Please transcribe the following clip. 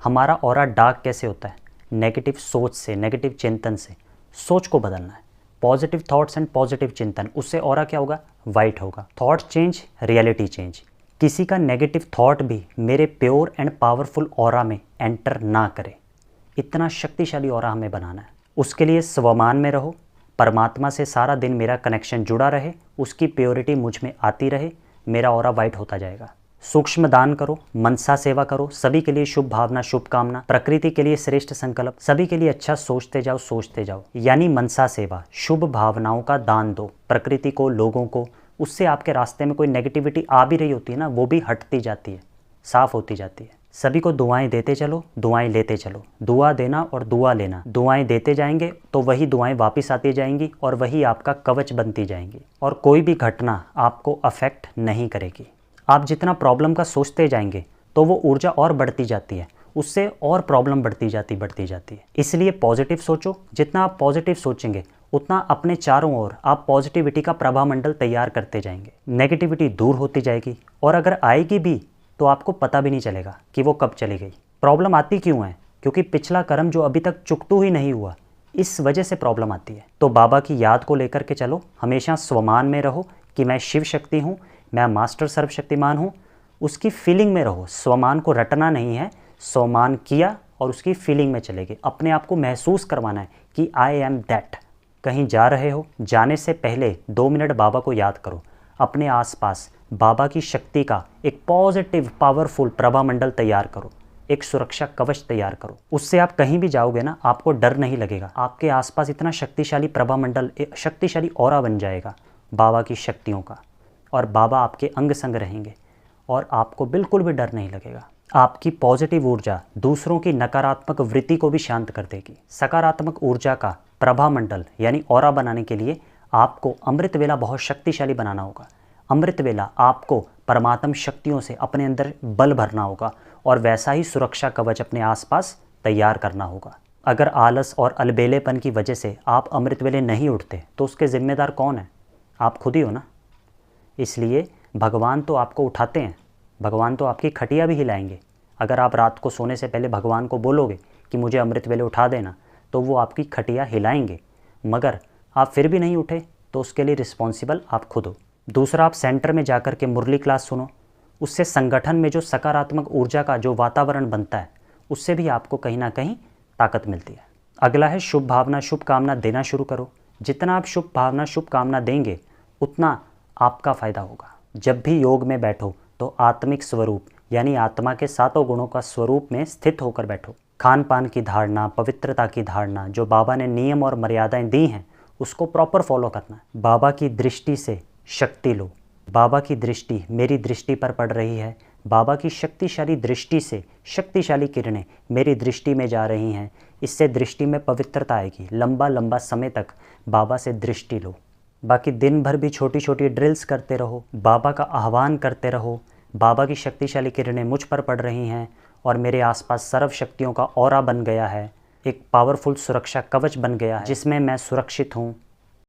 हमारा aura dark कैसे होता है? नेगेटिव सोच से, नेगेटिव चिंतन से। सोच को बदलना है, पॉजिटिव थॉट्स एंड पॉजिटिव चिंतन, उससे ऑरा क्या होगा? वाइट होगा। Thought change, reality change. किसी का नेगेटिव थॉट भी मेरे प्योर एंड पावरफुल ऑरा में एंटर ना करे, इतना शक्तिशाली ऑरा हमें बनाना है। उसके लिए स्वमान में रहो, परमात्मा से सारा दिन मेरा कनेक्शन जुड़ा रहे, उसकी प्योरिटी मुझ में आती रहे, मेरा ऑरा वाइट होता जाएगा। सूक्ष्म दान करो, मनसा सेवा करो, सभी के लिए शुभ भावना, शुभकामना, प्रकृति के लिए श्रेष्ठ संकल्प, सभी के लिए अच्छा सोचते जाओ, सोचते जाओ। यानी मनसा सेवा, शुभ भावनाओं का दान दो प्रकृति को, लोगों को। उससे आपके रास्ते में कोई नेगेटिविटी आ भी रही होती है ना, वो भी हटती जाती है, साफ होती जाती है। सभी को दुआएं देते चलो, दुआएं लेते चलो। दुआ देना और दुआ लेना, दुआएं देते जाएंगे तो वही दुआएं वापस आती जाएंगी और वही आपका कवच बनती जाएंगी, और कोई भी घटना आपको अफेक्ट नहीं करेगी। आप जितना प्रॉब्लम का सोचते जाएंगे तो वो ऊर्जा और बढ़ती जाती है, उससे और प्रॉब्लम बढ़ती जाती है। इसलिए पॉजिटिव सोचो, जितना आप पॉजिटिव सोचेंगे उतना अपने चारों ओर आप पॉजिटिविटी का प्रभामंडल तैयार करते जाएंगे। नेगेटिविटी दूर होती जाएगी, और अगर आएगी भी तो आपको पता भी नहीं चलेगा कि वो कब चली गई। प्रॉब्लम आती क्यों है? क्योंकि पिछला कर्म जो अभी तक चुकतू ही नहीं हुआ, इस वजह से प्रॉब्लम आती है। तो बाबा की याद को लेकर के चलो, हमेशा स्वमान में रहो कि मैं शिव शक्ति हूँ, मैं मास्टर सर्वशक्तिमान हूँ। उसकी फीलिंग में रहो, स्वमान को रटना नहीं है, स्वमान किया और उसकी फीलिंग में चले गए। अपने आप को महसूस करवाना है कि आई एम दैट। कहीं जा रहे हो, जाने से पहले 2 मिनट बाबा को याद करो। अपने आसपास बाबा की शक्ति का एक पॉजिटिव पावरफुल प्रभामंडल तैयार करो, एक सुरक्षा कवच तैयार करो। उससे आप कहीं भी जाओगे ना, आपको डर नहीं लगेगा। आपके आसपास इतना शक्तिशाली प्रभामंडल, एक शक्तिशाली ऑरा बन जाएगा बाबा की शक्तियों का, और बाबा आपके अंग संग रहेंगे और आपको बिल्कुल भी डर नहीं लगेगा। आपकी पॉजिटिव ऊर्जा दूसरों की नकारात्मक वृत्ति को भी शांत कर देगी। सकारात्मक ऊर्जा का प्रभामंडल यानी ऑरा बनाने के लिए आपको अमृत वेला बहुत शक्तिशाली बनाना होगा। अमृत वेला आपको परमात्म शक्तियों से अपने अंदर बल भरना होगा, और वैसा ही सुरक्षा कवच अपने आसपास तैयार करना होगा। अगर आलस और अलबेलेपन की वजह से आप अमृत वेले नहीं उठते तो उसके जिम्मेदार कौन है? आप खुद ही हो ना। इसलिए भगवान तो आपको उठाते हैं, भगवान तो आपकी खटिया भी हिलाएंगे। अगर आप रात को सोने से पहले भगवान को बोलोगे कि मुझे अमृत वेले उठा देना, तो वो आपकी खटिया हिलाएंगे। मगर आप फिर भी नहीं उठे तो उसके लिए रिस्पॉन्सिबल आप खुद हो। दूसरा, आप सेंटर में जाकर के मुरली क्लास सुनो, उससे संगठन में जो सकारात्मक ऊर्जा का जो वातावरण बनता है, उससे भी आपको कहीं ना कहीं ताकत मिलती है। अगला है शुभ भावना, शुभकामना देना शुरू करो। जितना आप शुभ भावना, शुभकामना देंगे उतना आपका फ़ायदा होगा। जब भी योग में बैठो तो आत्मिक स्वरूप यानी आत्मा के 7 गुणों का स्वरूप में स्थित होकर बैठो। खान पान की धारणा, पवित्रता की धारणा, जो बाबा ने नियम और मर्यादाएं दी हैं उसको प्रॉपर फॉलो करना है। बाबा की दृष्टि से शक्ति लो। बाबा की दृष्टि मेरी दृष्टि पर पड़ रही है, बाबा की शक्तिशाली दृष्टि से शक्तिशाली किरणें मेरी दृष्टि में जा रही हैं, इससे दृष्टि में पवित्रता आएगी। लंबा लंबा समय तक बाबा से दृष्टि लो। बाकी दिन भर भी छोटी छोटी ड्रिल्स करते रहो, बाबा का आह्वान करते रहो। बाबा की शक्तिशाली किरणें मुझ पर पड़ रही हैं और मेरे आसपास सर्व शक्तियों का ऑरा बन गया है, एक पावरफुल सुरक्षा कवच बन गया है जिसमें मैं सुरक्षित हूँ,